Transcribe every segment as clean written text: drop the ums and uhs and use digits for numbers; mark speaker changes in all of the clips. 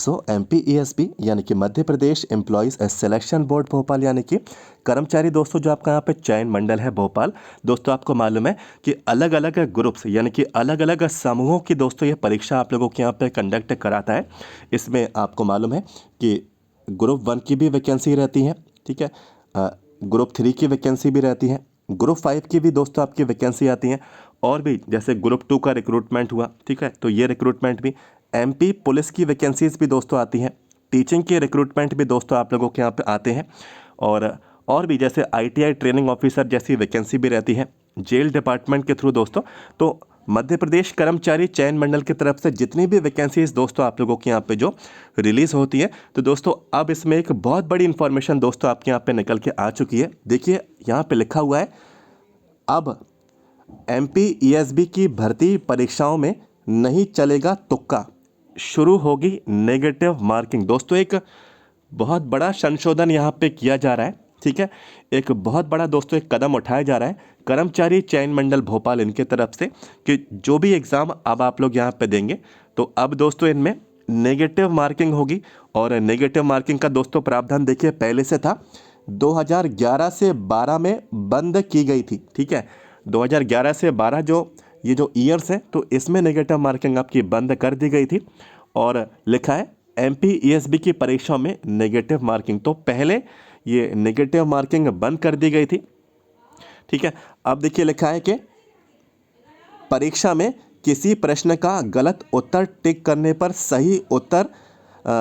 Speaker 1: सो MPESB यानी कि Madhya Pradesh employees selection board Bhopal यानी कि कर्मचारी दोस्तों जो आपका यहाँ पे चयन मंडल है भोपाल, दोस्तों आपको मालूम है कि अलग अलग ग्रुप्स यानी कि अलग अलग समूहों की दोस्तों ये परीक्षा आप लोगों के यहाँ पे कंडक्ट कराता है। इसमें आपको मालूम है कि ग्रुप 1 की भी वैकेंसी रहती है, ठीक है, ग्रुप 3 की वैकेंसी भी रहती है, ग्रुप 5 की भी दोस्तों आपकी वैकेंसी आती हैं, और भी जैसे ग्रुप 2 का रिक्रूटमेंट हुआ, ठीक है, तो ये रिक्रूटमेंट भी, MP पुलिस की वैकेंसीज भी दोस्तों आती हैं, टीचिंग के रिक्रूटमेंट भी दोस्तों आप लोगों के यहाँ पे आते हैं, और भी जैसे ITI ट्रेनिंग ऑफिसर जैसी वैकेंसी भी रहती है जेल डिपार्टमेंट के थ्रू दोस्तों। तो मध्य प्रदेश कर्मचारी चयन मंडल की तरफ से जितनी भी वैकेंसीज दोस्तों आप लोगों के यहाँ पे जो रिलीज़ होती है, तो दोस्तों अब इसमें एक बहुत बड़ी इंफॉर्मेशन दोस्तों आपके यहाँ पे निकल के आ चुकी है। देखिए यहाँ पे लिखा हुआ है, अब MPESB की भर्ती परीक्षाओं में नहीं चलेगा तुक्का, शुरू होगी नेगेटिव मार्किंग। दोस्तों एक बहुत बड़ा संशोधन यहाँ पे किया जा रहा है, ठीक है, एक बहुत बड़ा दोस्तों एक कदम उठाया जा रहा है कर्मचारी चयन मंडल भोपाल इनके तरफ से कि जो भी एग्ज़ाम अब आप लोग यहाँ पे देंगे तो अब दोस्तों इनमें नेगेटिव मार्किंग होगी। और नेगेटिव मार्किंग का दोस्तों प्रावधान देखिए पहले से था, 2011 से 12 में बंद की गई थी, ठीक है, 2011 से 12 जो ईयर्स है तो इसमें नेगेटिव मार्किंग आपकी बंद कर दी गई थी। और लिखा है MPESB की परीक्षाओं में नेगेटिव मार्किंग, तो पहले ये नेगेटिव मार्किंग बंद कर दी गई थी, ठीक है। अब देखिए लिखा है कि परीक्षा में किसी प्रश्न का गलत उत्तर टिक करने पर सही उत्तर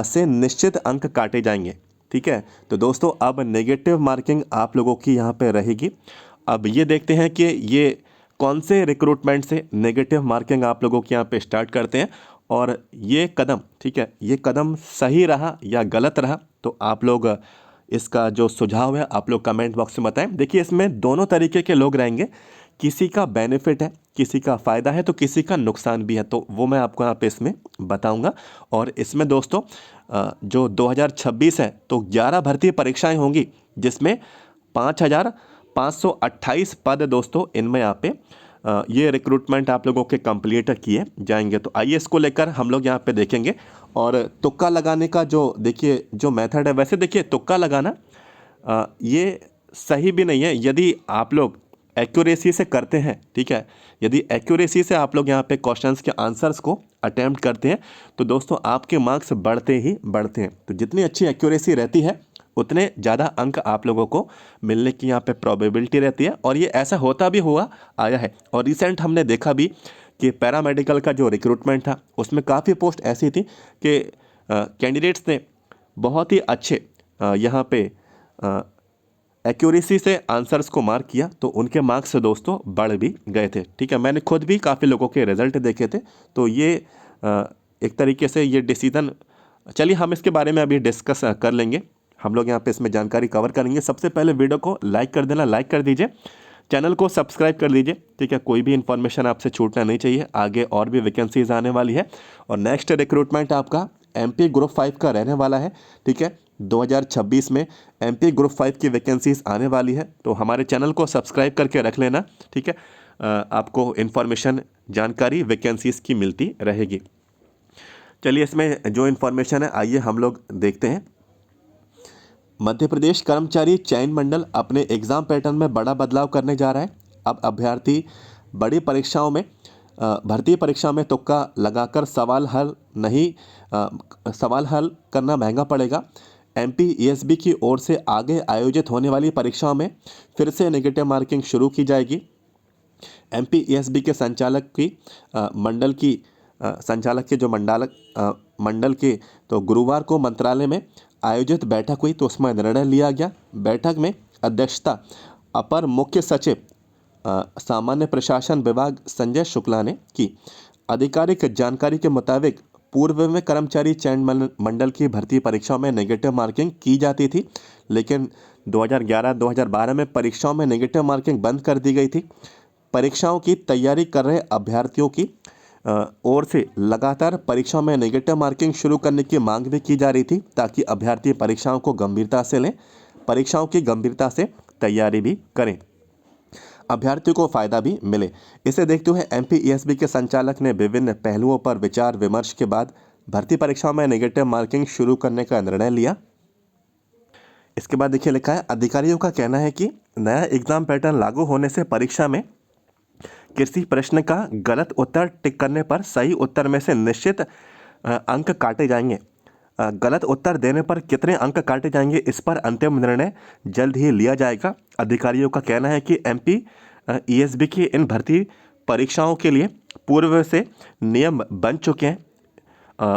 Speaker 1: से निश्चित अंक काटे जाएंगे, ठीक है। तो दोस्तों अब नेगेटिव मार्किंग आप लोगों की यहाँ पे रहेगी। अब ये देखते हैं कि ये कौन से रिक्रूटमेंट से नेगेटिव मार्किंग आप लोगों के यहाँ पे स्टार्ट करते हैं और ये कदम, ठीक है, ये कदम सही रहा या गलत रहा, तो आप लोग इसका जो सुझाव है आप लोग कमेंट बॉक्स में बताएं। देखिए इसमें दोनों तरीके के लोग रहेंगे, किसी का बेनिफिट है, किसी का फ़ायदा है, तो किसी का नुकसान भी है, तो वो मैं आपको यहाँ पे इसमें बताऊंगा। और इसमें दोस्तों जो 2026 है तो 11 भर्ती परीक्षाएं होंगी जिसमें 5,528 पद दोस्तों इनमें यहाँ पे ये रिक्रूटमेंट आप लोगों के कंप्लीट किए जाएंगे। तो आइए इसको लेकर हम लोग यहाँ पे देखेंगे। और तुक्का लगाने का जो देखिए जो मेथड है, वैसे देखिए तुक्का लगाना ये सही भी नहीं है यदि आप लोग एक्यूरेसी से करते हैं, ठीक है, यदि एक्यूरेसी से आप लोग यहाँ पे क्वेश्चंस के आंसर्स को अटेम्प्ट करते हैं तो दोस्तों आपके मार्क्स बढ़ते ही बढ़ते हैं। तो जितनी अच्छी एक्यूरेसी रहती है उतने ज़्यादा अंक आप लोगों को मिलने की यहाँ पे प्रोबेबिलिटी रहती है, और ये ऐसा होता भी हुआ आया है। और रिसेंट हमने देखा भी कि पैरामेडिकल का जो रिक्रूटमेंट था उसमें काफ़ी पोस्ट ऐसी थी कि कैंडिडेट्स ने बहुत ही अच्छे यहाँ पे एक्यूरेसी से आंसर्स को मार्क किया तो उनके मार्क्स दोस्तों बढ़ भी गए थे, ठीक है। मैंने खुद भी काफ़ी लोगों के रिजल्ट देखे थे, तो ये एक तरीके से ये डिसीजन, चलिए हम इसके बारे में अभी डिस्कस कर लेंगे, हम लोग यहाँ पे इसमें जानकारी कवर करेंगे। सबसे पहले वीडियो को लाइक कर देना, लाइक कर दीजिए, चैनल को सब्सक्राइब कर लीजिए, ठीक है, कोई भी इन्फॉर्मेशन आपसे छूटना नहीं चाहिए, आगे और भी वैकेंसीज आने वाली है। और नेक्स्ट रिक्रूटमेंट आपका MP ग्रुप 5 का रहने वाला है, ठीक है, 2026 में MP ग्रुप 5 की वैकेंसीज आने वाली है, तो हमारे चैनल को सब्सक्राइब करके रख लेना, ठीक है, आपको इन्फॉर्मेशन जानकारी वैकेंसीज की मिलती रहेगी। चलिए इसमें जो इन्फॉर्मेशन है आइए हम लोग देखते हैं। मध्य प्रदेश कर्मचारी चयन मंडल अपने एग्ज़ाम पैटर्न में बड़ा बदलाव करने जा रहा है। अब अभ्यर्थी बड़ी परीक्षाओं में भर्ती परीक्षा में तुक्का लगाकर सवाल हल करना महंगा पड़ेगा। MPESB की ओर से आगे आयोजित होने वाली परीक्षाओं में फिर से नेगेटिव मार्किंग शुरू की जाएगी। MPESB के संचालक के जो मंडल की तो गुरुवार को मंत्रालय में आयोजित बैठक हुई तो उसमें निर्णय लिया गया। बैठक में अध्यक्षता अपर मुख्य सचिव सामान्य प्रशासन विभाग संजय शुक्ला ने की। आधिकारिक जानकारी के मुताबिक पूर्व में कर्मचारी चयन मंडल की भर्ती परीक्षाओं में नेगेटिव मार्किंग की जाती थी, लेकिन 2011-2012 में परीक्षाओं में नेगेटिव मार्किंग बंद कर दी गई थी। परीक्षाओं की तैयारी कर रहे अभ्यर्थियों की ओर से लगातार परीक्षाओं में नेगेटिव मार्किंग शुरू करने की मांग भी की जा रही थी ताकि अभ्यर्थी परीक्षाओं को गंभीरता से लें, परीक्षाओं की गंभीरता से तैयारी भी करें, अभ्यर्थियों को फायदा भी मिले। इसे देखते हुए MPESB के संचालक ने विभिन्न पहलुओं पर विचार विमर्श के बाद भर्ती परीक्षाओं में नेगेटिव मार्किंग शुरू करने का निर्णय लिया। इसके बाद देखिए लिखा है, अधिकारियों का कहना है कि नया एग्जाम पैटर्न लागू होने से परीक्षा में किसी प्रश्न का गलत उत्तर टिक करने पर सही उत्तर में से निश्चित अंक काटे जाएंगे। गलत उत्तर देने पर कितने अंक काटे जाएंगे, इस पर अंतिम निर्णय जल्द ही लिया जाएगा। अधिकारियों का कहना है कि एमपी ईएसबी की इन भर्ती परीक्षाओं के लिए पूर्व से नियम बन चुके हैं।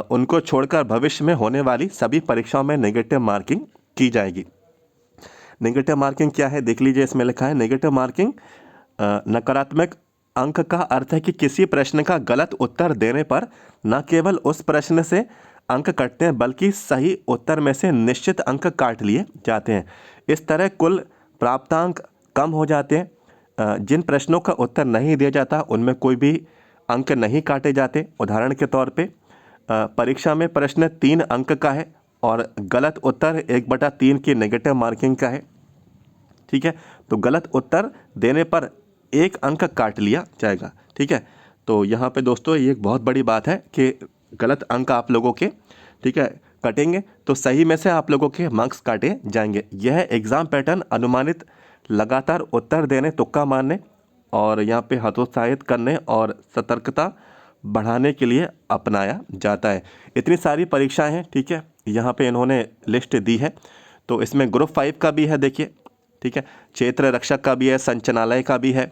Speaker 1: उनको छोड़कर भविष्य में होने वाली सभी परीक्षाओं में नेगेटिव मार्किंग की जाएगी। नेगेटिव मार्किंग क्या है देख लीजिए, इसमें लिखा है नेगेटिव मार्किंग नकारात्मक अंक का अर्थ है कि किसी प्रश्न का गलत उत्तर देने पर न केवल उस प्रश्न से अंक कटते हैं बल्कि सही उत्तर में से निश्चित अंक काट लिए जाते हैं। इस तरह कुल प्राप्तांक कम हो जाते हैं। जिन प्रश्नों का उत्तर नहीं दिया जाता उनमें कोई भी अंक नहीं काटे जाते। उदाहरण के तौर पे परीक्षा में प्रश्न 3 अंक का है और गलत उत्तर 1/3 की नेगेटिव मार्किंग का है। ठीक है, तो गलत उत्तर देने पर 1 अंक काट लिया जाएगा। ठीक है, तो यहाँ पे दोस्तों ये एक बहुत बड़ी बात है कि गलत अंक आप लोगों के, ठीक है, कटेंगे तो सही में से आप लोगों के मार्क्स काटे जाएंगे। यह एग्ज़ाम पैटर्न अनुमानित लगातार उत्तर देने, तुक्का मारने और यहाँ पे हतोत्साहित करने और सतर्कता बढ़ाने के लिए अपनाया जाता है। इतनी सारी परीक्षाएं हैं, ठीक है, यहाँ पे इन्होंने लिस्ट दी है। तो इसमें ग्रुप 5 का भी है देखिए, ठीक है, क्षेत्र रक्षक का भी है, संचालनालय का भी है,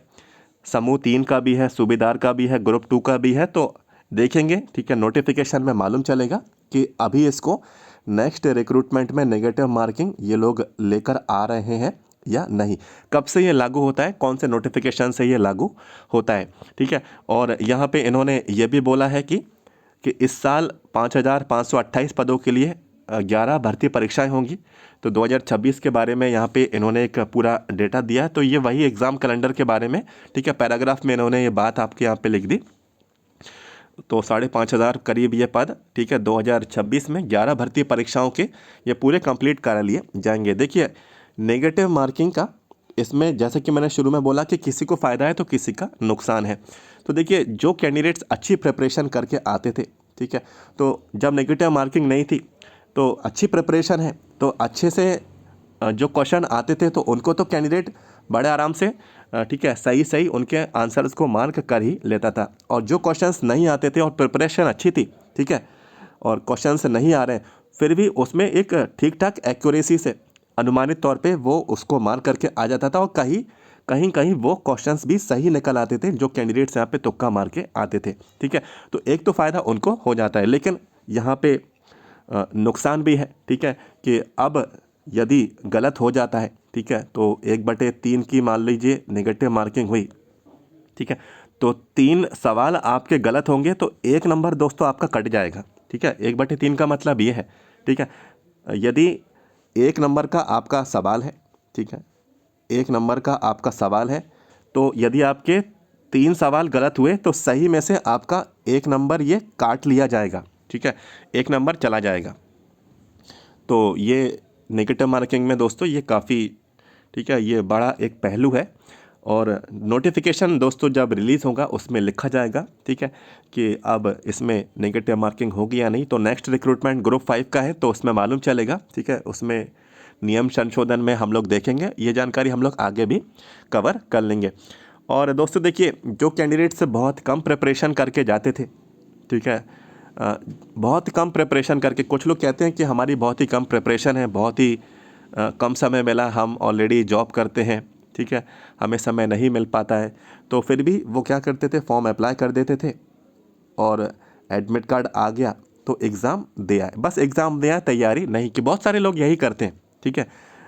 Speaker 1: समूह 3 का भी है, सूबेदार का भी है, ग्रुप 2 का भी है। तो देखेंगे, ठीक है, नोटिफिकेशन में मालूम चलेगा कि अभी इसको नेक्स्ट रिक्रूटमेंट में नेगेटिव मार्किंग ये लोग लेकर आ रहे हैं या नहीं, कब से ये लागू होता है, कौन से नोटिफिकेशन से ये लागू होता है। ठीक है, और यहाँ पे इन्होंने ये भी बोला है कि इस साल 5,528 पदों के लिए 11 भर्ती परीक्षाएं होंगी। तो 2026 के बारे में यहाँ पे इन्होंने एक पूरा डेटा दिया है। तो ये वही एग्ज़ाम कैलेंडर के बारे में, ठीक है, पैराग्राफ में इन्होंने ये बात आपके यहाँ पे लिख दी। तो 5,500 करीब ये पद, ठीक है, 2026 में 11 भर्ती परीक्षाओं के ये पूरे कंप्लीट करा लिए जाएंगे। देखिए नेगेटिव मार्किंग का इसमें, जैसे कि मैंने शुरू में बोला कि किसी को फ़ायदा है तो किसी का नुकसान है। तो देखिए जो कैंडिडेट्स अच्छी प्रिपरेशन करके आते थे, ठीक है, तो जब नेगेटिव मार्किंग नहीं थी तो अच्छी प्रिपरेशन है तो अच्छे से जो क्वेश्चन आते थे तो उनको तो कैंडिडेट बड़े आराम से, ठीक है, सही उनके आंसर्स को मार्क कर ही लेता था। और जो क्वेश्चंस नहीं आते थे और प्रिपरेशन अच्छी थी, ठीक है, और क्वेश्चंस नहीं आ रहे हैं फिर भी उसमें एक ठीक ठाक एक्यूरेसी से अनुमानित तौर पे वो उसको मार्क करके आ जाता था। और कहीं वो क्वेश्चंस भी सही निकल आते थे जो कैंडिडेट्स यहाँ पे तुक्का मार के आते थे। ठीक है, तो एक तो फ़ायदा उनको हो जाता है, लेकिन यहाँ पे नुकसान भी है। ठीक है, कि अब यदि गलत हो जाता है, ठीक है, तो 1/3 की मान लीजिए नेगेटिव मार्किंग हुई, ठीक है, तो 3 सवाल आपके गलत होंगे तो 1 नंबर दोस्तों आपका कट जाएगा। ठीक है, 1/3 का मतलब ये है, ठीक है, यदि 1 नंबर का आपका सवाल है, ठीक है, 1 नंबर का आपका सवाल है, तो यदि आपके 3 सवाल गलत हुए तो सही में से आपका 1 नंबर ये काट लिया जाएगा। ठीक है, 1 नंबर चला जाएगा। तो ये नेगेटिव मार्किंग में दोस्तों ये काफ़ी, ठीक है, ये बड़ा एक पहलू है। और नोटिफिकेशन दोस्तों जब रिलीज़ होगा उसमें लिखा जाएगा, ठीक है, कि अब इसमें नेगेटिव मार्किंग होगी या नहीं। तो नेक्स्ट रिक्रूटमेंट ग्रुप 5 का है तो उसमें मालूम चलेगा। ठीक है, उसमें नियम संशोधन में हम लोग देखेंगे, ये जानकारी हम लोग आगे भी कवर कर लेंगे। और दोस्तों देखिए जो कैंडिडेट्स बहुत कम प्रिपरेशन करके जाते थे, ठीक है, बहुत कम प्रिपरेशन करके, कुछ लोग कहते हैं कि हमारी बहुत ही कम प्रिपरेशन है, बहुत ही कम समय मिला, हम ऑलरेडी जॉब करते हैं, ठीक है, हमें समय नहीं मिल पाता है। तो फिर भी वो क्या करते थे, फॉर्म अप्लाई कर देते थे और एडमिट कार्ड आ गया तो एग्ज़ाम दे आए, बस एग्ज़ाम दे आए, तैयारी नहीं की। बहुत सारे लोग यही करते हैं, ठीक है,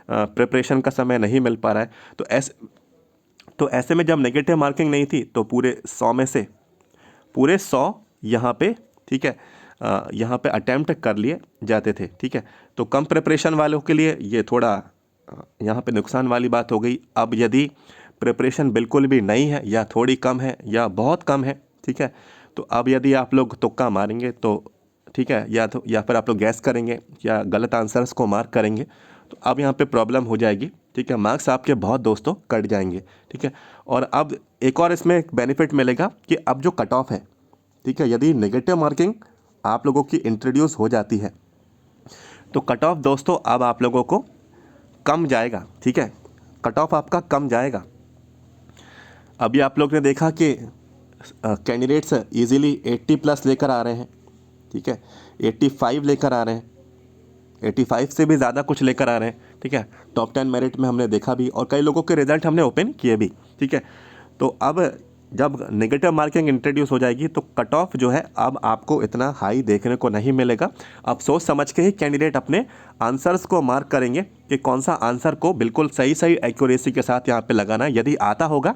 Speaker 1: प्रिपरेशन का समय नहीं मिल पा रहा है। तो ऐसे में जब नेगेटिव मार्किंग नहीं थी तो पूरे 100 में से पूरे 100 यहाँ पे, ठीक है, यहाँ पे अटैम्प्ट कर लिए जाते थे। ठीक है, तो कम प्रिपरेशन वालों के लिए ये थोड़ा यहाँ पे नुकसान वाली बात हो गई। अब यदि प्रिपरेशन बिल्कुल भी नहीं है या थोड़ी कम है या बहुत कम है, ठीक है, तो अब यदि आप लोग तुक्का मारेंगे तो, ठीक है, या फिर आप लोग गैस करेंगे या गलत आंसर्स को मार्क करेंगे तो अब यहाँ पे प्रॉब्लम हो जाएगी। ठीक है, मार्क्स आपके बहुत दोस्तों कट जाएंगे। ठीक है, और अब एक और इसमें एक बेनिफिट मिलेगा कि अब जो कट ऑफ है, ठीक है, यदि नेगेटिव मार्किंग आप लोगों की इंट्रोड्यूस हो जाती है तो कट ऑफ दोस्तों अब आप लोगों को कम जाएगा, ठीक है, कट ऑफ आपका कम जाएगा। अभी आप लोग ने देखा कि कैंडिडेट्स इजीली 80 प्लस लेकर आ रहे हैं, ठीक है, 85 लेकर आ रहे हैं, 85 से भी ज़्यादा कुछ लेकर आ रहे हैं, ठीक है। टॉप 10 मेरिट में हमने देखा भी और कई लोगों के रिजल्ट हमने ओपन किए भी, ठीक है। तो अब जब नेगेटिव मार्किंग इंट्रोड्यूस हो जाएगी तो कट ऑफ जो है अब आपको इतना हाई देखने को नहीं मिलेगा। अब सोच समझ के ही कैंडिडेट अपने आंसर्स को मार्क करेंगे कि कौन सा आंसर को बिल्कुल सही सही एक्यूरेसी के साथ यहाँ पे लगाना है। यदि आता होगा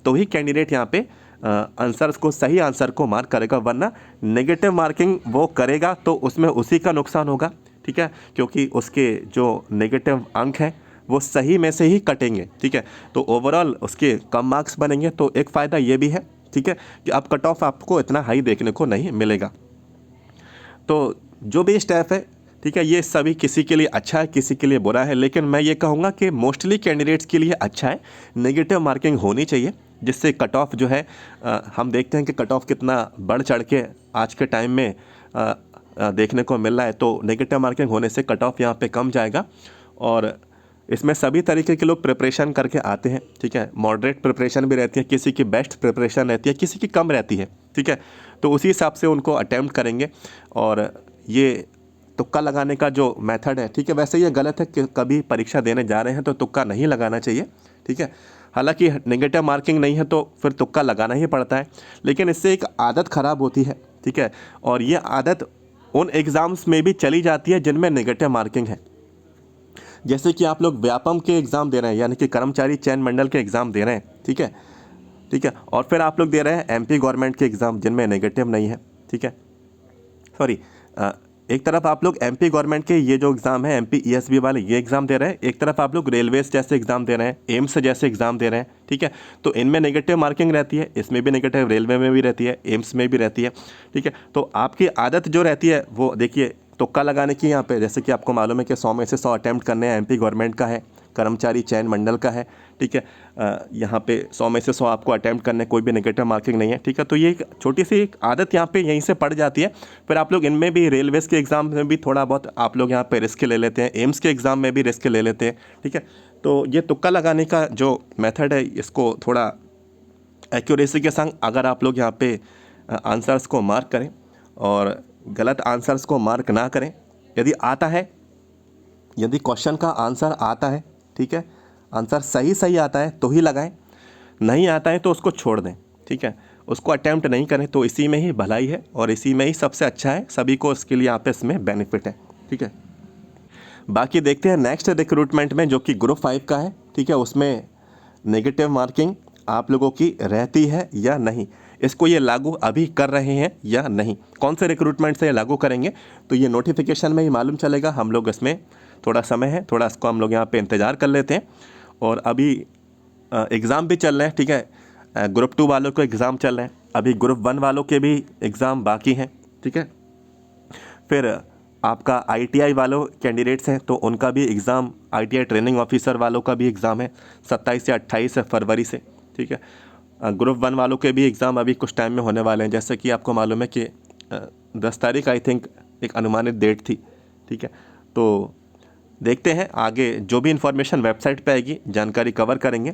Speaker 1: तो ही कैंडिडेट यहाँ पे आंसर्स को, सही आंसर को मार्क करेगा, वरना नेगेटिव मार्किंग वो करेगा तो उसमें उसी का नुकसान होगा, ठीक है, क्योंकि उसके जो नेगेटिव अंक हैं वो सही में से ही कटेंगे, ठीक है। तो ओवरऑल उसके कम मार्क्स बनेंगे। तो एक फ़ायदा ये भी है, ठीक है, कि अब कट ऑफ आपको इतना हाई देखने को नहीं मिलेगा। तो जो भी स्टेप है, ठीक है, ये सभी किसी के लिए अच्छा है, किसी के लिए बुरा है, लेकिन मैं ये कहूँगा कि मोस्टली कैंडिडेट्स के लिए अच्छा है। नेगेटिव मार्किंग होनी चाहिए जिससे कट ऑफ जो है हम देखते हैं कि कट ऑफ कितना बढ़ चढ़ के आज के टाइम में देखने को मिल रहा है। तो नेगेटिव मार्किंग होने से कट ऑफ यहाँ पे कम जाएगा और इसमें सभी तरीके के लोग प्रिपरेशन करके आते हैं, ठीक है। मॉडरेट प्रिपरेशन भी रहती है, किसी की बेस्ट प्रिपरेशन रहती है, किसी की कम रहती है, ठीक है। तो उसी हिसाब से उनको अटैम्प्ट करेंगे और ये तुक्का लगाने का जो मेथड है, ठीक है, वैसे ये गलत है कि कभी परीक्षा देने जा रहे हैं तो तुक्का नहीं लगाना चाहिए, ठीक है। हालांकि नेगेटिव मार्किंग नहीं है तो फिर तुक्का लगाना ही पड़ता है, लेकिन इससे एक आदत ख़राब होती है, ठीक है। और ये आदत उन एग्ज़ाम्स में भी चली जाती है जिनमें नेगेटिव मार्किंग है। जैसे कि आप लोग व्यापम के एग्ज़ाम दे रहे हैं, यानी कि कर्मचारी चयन मंडल के एग्ज़ाम दे रहे हैं, ठीक है, ठीक है, और फिर आप लोग दे रहे हैं एमपी गवर्नमेंट के एग्ज़ाम जिनमें नेगेटिव नहीं है, ठीक है। सॉरी, एक तरफ आप लोग एमपी गवर्नमेंट के ये जो एग्ज़ाम है एमपी ईएसबी वाले ये एग्ज़ाम दे रहे हैं, एक तरफ आप लोग रेलवेज जैसे एग्ज़ाम दे रहे हैं, एम्स जैसे एग्ज़ाम दे रहे हैं, ठीक है। तो इनमें नेगेटिव मार्किंग रहती है, इसमें भी नेगेटिव, रेलवे में भी रहती है, एम्स में भी रहती है, ठीक है। तो आपकी आदत जो रहती है वो देखिए तुक्का लगाने की यहाँ पे, जैसे कि आपको मालूम है कि 100 में से 100 अटैम्प्ट करने हैं, एमपी गवर्नमेंट का है, कर्मचारी चयन मंडल का है, ठीक है। यहाँ पे 100 में से 100 आपको अटैम्प्ट करने, कोई भी नेगेटिव मार्किंग नहीं है, ठीक है। तो ये एक छोटी सी एक आदत यहाँ पे यहीं से पड़ जाती है। फिर आप लोग इनमें भी, रेलवेज़ के एग्ज़ाम में भी थोड़ा बहुत आप लोग यहाँ पे रिस्क ले लेते हैं, एम्स के एग्ज़ाम में भी रिस्क ले लेते हैं, ठीक है। तो ये तुक्का लगाने का जो मेथड है इसको थोड़ा एक्यूरेसी के संग अगर आप लोग यहाँ पे आंसर्स को मार्क करें और गलत आंसर्स को मार्क ना करें। यदि आता है, यदि क्वेश्चन का आंसर आता है, ठीक है, आंसर सही सही आता है तो ही लगाएं, नहीं आता है तो उसको छोड़ दें, ठीक है, उसको अटैम्प्ट नहीं करें। तो इसी में ही भलाई है और इसी में ही सबसे अच्छा है, सभी को इसके लिए यहाँ पे इसमें बेनिफिट है, ठीक है। बाकी देखते हैं नेक्स्ट रिक्रूटमेंट में जो कि ग्रुप 5 का है, ठीक है, उसमें नेगेटिव मार्किंग आप लोगों की रहती है या नहीं, इसको ये लागू अभी कर रहे हैं या नहीं, कौन से रिक्रूटमेंट से ये लागू करेंगे तो ये नोटिफिकेशन में ही मालूम चलेगा। हम लोग इसमें थोड़ा समय है, थोड़ा इसको हम लोग यहाँ पे इंतज़ार कर लेते हैं। और अभी एग्ज़ाम भी चल रहे हैं, ठीक है, ग्रुप 2 वालों को एग्ज़ाम चल रहे हैं, अभी ग्रुप 1 वालों के भी एग्ज़ाम बाकी हैं, ठीक है। फिर आपका ITI वालों कैंडिडेट्स हैं तो उनका भी एग्ज़ाम, ITI ट्रेनिंग ऑफिसर वालों का भी एग्ज़ाम है 27 से 28 फरवरी से, ठीक है। ग्रुप 1 वालों के भी एग्ज़ाम अभी कुछ टाइम में होने वाले हैं, जैसे कि आपको मालूम है कि 10 तारीख आई थिंक एक अनुमानित डेट थी, ठीक है। तो देखते हैं आगे जो भी इन्फॉर्मेशन वेबसाइट पे आएगी, जानकारी कवर करेंगे।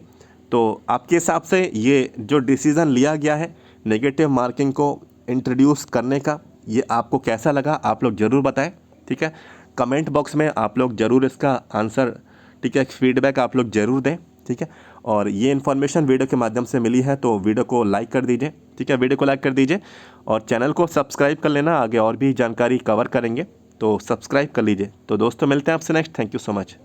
Speaker 1: तो आपके हिसाब से ये जो डिसीज़न लिया गया है नेगेटिव मार्किंग को इंट्रोड्यूस करने का, ये आपको कैसा लगा आप लोग ज़रूर बताएं, ठीक है। कमेंट बॉक्स में आप लोग ज़रूर इसका आंसर, ठीक है, फीडबैक आप लोग ज़रूर दें, ठीक है। और ये इन्फॉर्मेशन वीडियो के माध्यम से मिली है तो वीडियो को लाइक कर दीजिए, ठीक है, वीडियो को लाइक कर दीजिए और चैनल को सब्सक्राइब कर लेना, आगे और भी जानकारी कवर करेंगे तो सब्सक्राइब कर लीजिए। तो दोस्तों मिलते हैं आपसे next, thank you so much.